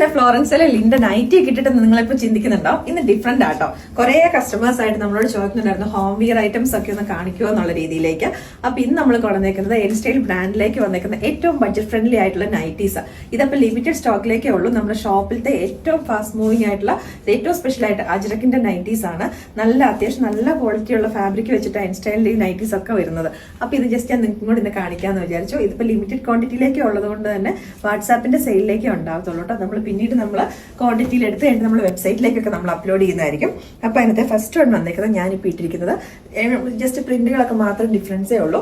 എന്റെ ഫ്ലോറൻസിലെ ലിന്റെ നൈറ്റി കിട്ടിട്ട് നിങ്ങളിപ്പോ ചിന്തിക്കുന്നുണ്ടോ? ഇന്ന് ഡിഫറെന്റ് ആട്ടോ. കുറെ കസ്റ്റമേഴ്സ് ആയിട്ട് നമ്മളോട് ചോദിക്കുന്നുണ്ടായിരുന്നു ഹോം വിയർ ഐറ്റംസ് ഒക്കെ ഒന്ന് കാണിക്കുക എന്നുള്ള രീതിയിലേക്ക്. അപ്പൊ ഇന്ന് നമ്മൾ കൊണ്ടുവന്നേക്കുന്നത് എൻ സ്റ്റൈൽ ബ്രാൻഡിലേക്ക് വന്നേക്കുന്ന ഏറ്റവും ബഡ്ജറ്റ് ഫ്രണ്ട്ലി ആയിട്ടുള്ള നൈറ്റീസ്. ഇതപ്പോൾ ലിമിറ്റഡ് സ്റ്റോക്കിലേക്കേ ഉള്ളൂ. നമ്മുടെ ഷോപ്പിലത്തെ ഏറ്റവും ഫാസ്റ്റ് മൂവിംഗ് ആയിട്ടുള്ള ഏറ്റവും സ്പെഷ്യൽ ആയിട്ട് അജ്രക്കിന്റെ നൈറ്റീസ് ആണ്. അത്യാവശ്യം നല്ല ക്വാളിറ്റി ഉള്ള ഫാബ്രിക് വെച്ചിട്ട് എൻ സ്റ്റൈലിൽ ഈ നൈറ്റീസ് ഒക്കെ വരുന്നത്. അപ്പൊ ഇത് ജസ്റ്റ് ഞാൻ നിങ്ങൾക്കും കൂടി ഇന്ന് കാണിക്കാന്ന് വിചാരിച്ചു. ഇതിപ്പോ ലിമിറ്റഡ് ക്വാണ്ടിറ്റിയിലേക്ക് ഉള്ളത് കൊണ്ട് തന്നെ വാട്സാപ്പിന്റെ സെയിലിലേക്ക് ഉണ്ടാകത്തുള്ളൂ കേട്ടോ. നമ്മൾ പിന്നീട് നമ്മൾ ക്വാണ്ടിറ്റിയിൽ എടുത്ത് കഴിഞ്ഞിട്ട് നമ്മൾ വെബ്സൈറ്റിലേക്കൊക്കെ നമ്മൾ അപ്ലോഡ് ചെയ്യുന്നതായിരിക്കും. അപ്പൊ അതിനകത്തെ ഫസ്റ്റ് വൺ വന്നേക്കുന്നത് ഞാനിപ്പോൾ ഇട്ടിരിക്കുന്നത് ജസ്റ്റ് പ്രിന്റുകളൊക്കെ മാത്രം ഡിഫറൻസേ ഉള്ളൂ.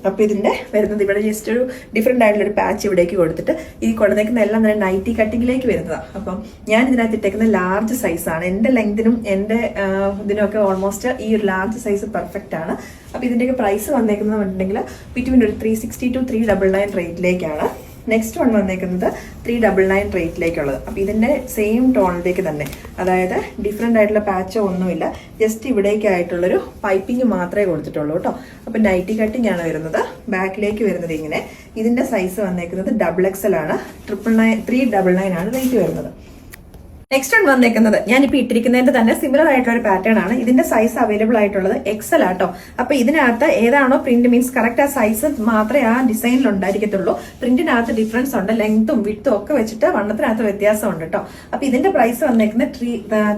അപ്പൊ ഇതിന്റെ വരുന്നത് ഇവിടെ ജസ്റ്റ് ഒരു ഡിഫറെന്റ് ആയിട്ടുള്ള ഒരു പാച്ച് ഇവിടേക്ക് കൊടുത്തിട്ട് ഈ കൊടുത്തേക്കുന്ന എല്ലാം തന്നെ നൈറ്റി കട്ടിങ്ങിലേക്ക് വരുന്നതാണ്. അപ്പം ഞാൻ ഇതിനകത്ത് ഇട്ടേക്കുന്ന ലാർജ് സൈസാണ്. എന്റെ ലെങ്തിനും എന്റെ ഇതിനൊക്കെ ഓൾമോസ്റ്റ് ഈ ഒരു ലാർജ് സൈസ് പെർഫെക്റ്റ് ആണ്. അപ്പൊ ഇതിന്റെയൊക്കെ പ്രൈസ് വന്നേക്കുന്നത് ബിറ്റ്വീൻ ഒരു 360 to 399 റേറ്റിലേക്കാണ്. നെക്സ്റ്റ് വൺ വന്നേക്കുന്നത് 399 റേറ്റിലേക്കുള്ളത്. അപ്പൊ ഇതിന്റെ സെയിം ടോണിലേക്ക് തന്നെ, അതായത് ഡിഫറെന്റ് ആയിട്ടുള്ള പാച്ചോ ഒന്നുമില്ല, ജസ്റ്റ് ഇവിടേക്കായിട്ടുള്ളൊരു പൈപ്പിംഗ് മാത്രമേ കൊടുത്തിട്ടുള്ളൂ കേട്ടോ. അപ്പൊ നൈറ്റി കട്ടിംഗ് ആണ് വരുന്നത്. ബാക്കിലേക്ക് വരുന്നത് ഇങ്ങനെ. ഇതിന്റെ സൈസ് വന്നേക്കുന്നത് XXL ആണ്. 399 ആണ് റേറ്റ് വരുന്നത്. നെക്സ്റ്റ് വൺ വന്നേക്കുന്നത് ഞാനിപ്പോൾ ഇട്ടിരിക്കുന്നതിന്റെ തന്നെ സിമിലർ ആയിട്ടുള്ള ഒരു പാറ്റേൺ ആണ്. ഇതിന്റെ സൈസ് അവൈലബിൾ ആയിട്ടുള്ളത് XL ആട്ടോ. അപ്പൊ ഇതിനകത്ത് ഏതാണോ പ്രിന്റ് മീൻസ് കറക്റ്റ് ആ സൈസ് മാത്രമേ ആ ഡിസൈനിൽ ഉണ്ടായിരിക്കത്തുള്ളൂ. പ്രിന്റിനകത്ത് ഡിഫറൻസ് ഉണ്ട്, ലെങ്ത്തും വിഡ്ത്തും ഒക്കെ വെച്ചിട്ട് വണ്ണത്തിനകത്ത് വ്യത്യാസമുണ്ട് കേട്ടോ. അപ്പൊ ഇതിന്റെ പ്രൈസ് വന്നേക്കുന്നത്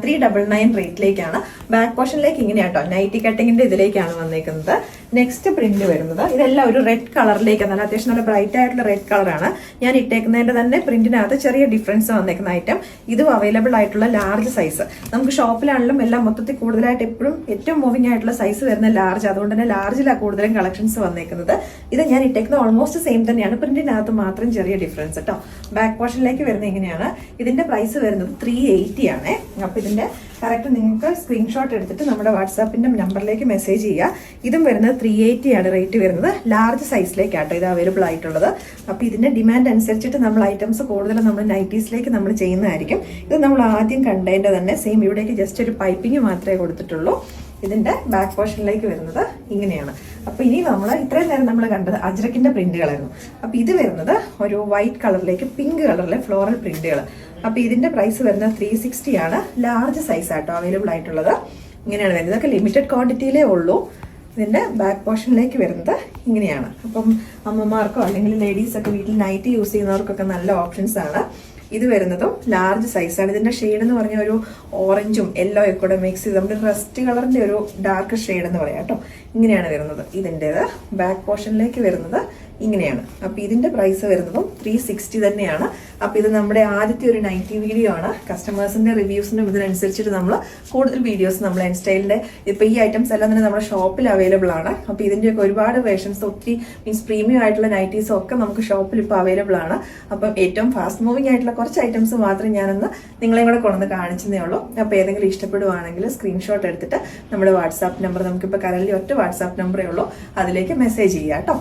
399 റേറ്റിലേക്കാണ്. ബാക്ക് പോർഷനിലേക്ക് ഇങ്ങനെയാട്ടോ, നൈറ്റി കട്ടിങ്ങിന്റെ ഇതിലേക്കാണ് വന്നേക്കുന്നത്. നെക്സ്റ്റ് പ്രിന്റ് വരുന്നത് ഇതെല്ലാം ഒരു റെഡ് കളറിലേക്ക്, നല്ല അത്യാവശ്യം നല്ല ബ്രൈറ്റ് ആയിട്ടുള്ള റെഡ് കളറാണ്. ഞാൻ ഇട്ടേക്കുന്നതിന്റെ തന്നെ പ്രിന്റിനകത്ത് ചെറിയ ഡിഫറൻസ് വന്നേക്കുന്ന ഐറ്റം. ഇതും അവൈലബിൾ ആയിട്ടുള്ള ലാർജ് സൈസ്. നമുക്ക് ഷോപ്പിലാണെങ്കിലും എല്ലാം മൊത്തത്തിൽ കൂടുതലായിട്ട് എപ്പോഴും ഏറ്റവും മൂവിംഗ് ആയിട്ടുള്ള സൈസ് വരുന്ന ലാർജ്. അതുകൊണ്ട് തന്നെ ലാർജിലാണ് കൂടുതലും കളക്ഷൻസ് വന്നേക്കുന്നത്. ഇത് ഞാൻ ഇട്ടേക്കുന്നത് ഓൾമോസ്റ്റ് സെയിം തന്നെയാണ്, പ്രിന്റിനകത്ത് മാത്രം ചെറിയ ഡിഫറൻസ് കേട്ടോ. ബാക്ക് പോർഷനിലേക്ക് വരുന്നത് ഇങ്ങനെയാണ്. ഇതിന്റെ പ്രൈസ് വരുന്നത് 380 ആണ്. അപ്പൊ ഇതിന്റെ കറക്റ്റ് നിങ്ങൾക്ക് സ്ക്രീൻഷോട്ട് എടുത്തിട്ട് നമ്മുടെ വാട്സാപ്പിന്റെ നമ്പറിലേക്ക് മെസ്സേജ് ചെയ്യുക. ഇതും വരുന്നത് 380 ആണ് റേറ്റ് വരുന്നത്. ലാർജ് സൈസിലേക്കാട്ടോ ഇത് അവൈലബിൾ ആയിട്ടുള്ളത്. അപ്പൊ ഇതിന്റെ ഡിമാൻഡ് അനുസരിച്ചിട്ട് നമ്മൾ ഐറ്റംസ് കൂടുതലും നമ്മൾ നൈറ്റീസിലേക്ക് നമ്മൾ ചെയ്യുന്നതായിരിക്കും. ഇത് നമ്മൾ ആദ്യം കണ്ടതിന്റെ തന്നെ സെയിം ഇവിടേക്ക് ജസ്റ്റ് ഒരു പൈപ്പിംഗ് മാത്രമേ കൊടുത്തിട്ടുള്ളൂ. ഇതിന്റെ ബാക്ക് പോർഷനിലേക്ക് വരുന്നത് ഇങ്ങനെയാണ്. അപ്പൊ ഇനി നമ്മൾ ഇത്രയും നേരം നമ്മൾ കണ്ടത് അജ്രക്കിന്റെ പ്രിന്റുകളായിരുന്നു. അപ്പൊ ഇത് വരുന്നത് ഒരു വൈറ്റ് കളറിലേക്ക് പിങ്ക് കളറിലെ ഫ്ലോറൽ പ്രിന്റുകൾ. അപ്പൊ ഇതിന്റെ പ്രൈസ് വരുന്നത് 360 ആണ്. ലാർജ് സൈസ് ആട്ടോ അവൈലബിൾ ആയിട്ടുള്ളത്. ഇങ്ങനെയാണ് വരുന്നത്. ഇതൊക്കെ ലിമിറ്റഡ് ക്വാണ്ടിറ്റിയിലേ ഉള്ളൂ. ഇതിന്റെ ബാക്ക് പോർഷനിലേക്ക് വരുന്നത് ഇങ്ങനെയാണ്. അപ്പം അമ്മമാർക്കോ അല്ലെങ്കിൽ ലേഡീസ് ഒക്കെ വീട്ടിൽ നൈറ്റ് യൂസ് ചെയ്യുന്നവർക്കൊക്കെ നല്ല ഓപ്ഷൻസ് ആണ്. ഇത് വരുന്നതും ലാർജ് സൈസാണ്. ഇതിന്റെ ഷെയ്ഡ് എന്ന് പറഞ്ഞ ഒരു ഓറഞ്ചും യെല്ലോ ഒക്കെ കൂടെ മിക്സ് ചെയ്ത് നമ്മുടെ റസ്റ്റ് കളറിന്റെ ഒരു ഡാർക്ക് ഷെയ്ഡ് എന്ന് പറയാം കേട്ടോ. ഇങ്ങനെയാണ് വരുന്നത്. ഇതിൻ്റെത് ബാക്ക് പോർഷനിലേക്ക് വരുന്നത് ഇങ്ങനെയാണ്. അപ്പൊ ഇതിന്റെ പ്രൈസ് വരുന്നതും 360 തന്നെയാണ്. അപ്പൊ ഇത് നമ്മുടെ ആദ്യത്തെ ഒരു നൈറ്റി വീഡിയോ ആണ്. കസ്റ്റമേഴ്സിന്റെ റിവ്യൂസിനും ഇതിനനുസരിച്ചിട്ട് നമ്മൾ കൂടുതൽ വീഡിയോസ് നമ്മൾ എൻ സ്റ്റൈലിന്റെ ഇപ്പൊ ഈ ഐറ്റംസ് എല്ലാം തന്നെ നമ്മുടെ ഷോപ്പിൽ അവൈലബിൾ ആണ്. അപ്പൊ ഇതിന്റെയൊക്കെ ഒരുപാട് വേർഷൻസ്, ഒത്തിരി മീൻസ് പ്രീമിയം ആയിട്ടുള്ള നൈറ്റീസും ഒക്കെ നമുക്ക് ഷോപ്പിൽ ഇപ്പോൾ അവൈലബിൾ ആണ്. അപ്പം ഏറ്റവും ഫാസ്റ്റ് മൂവിംഗ് ആയിട്ടുള്ള കുറച്ച് ഐറ്റംസ് മാത്രം ഞാനൊന്ന് നിങ്ങളെയും കൂടെ കൊണ്ടുവന്ന് കാണിച്ചതേ ഉള്ളൂ. അപ്പൊ ഏതെങ്കിലും ഇഷ്ടപ്പെടുവാണെങ്കിൽ സ്ക്രീൻഷോട്ട് എടുത്തിട്ട് നമ്മുടെ വാട്സാപ്പ് നമ്പർ, നമുക്കിപ്പോൾ കറന്റ് ഒറ്റ വാട്സാപ്പ് നമ്പറേ ഉള്ളൂ, അതിലേക്ക് മെസ്സേജ് ചെയ്യാം കേട്ടോ.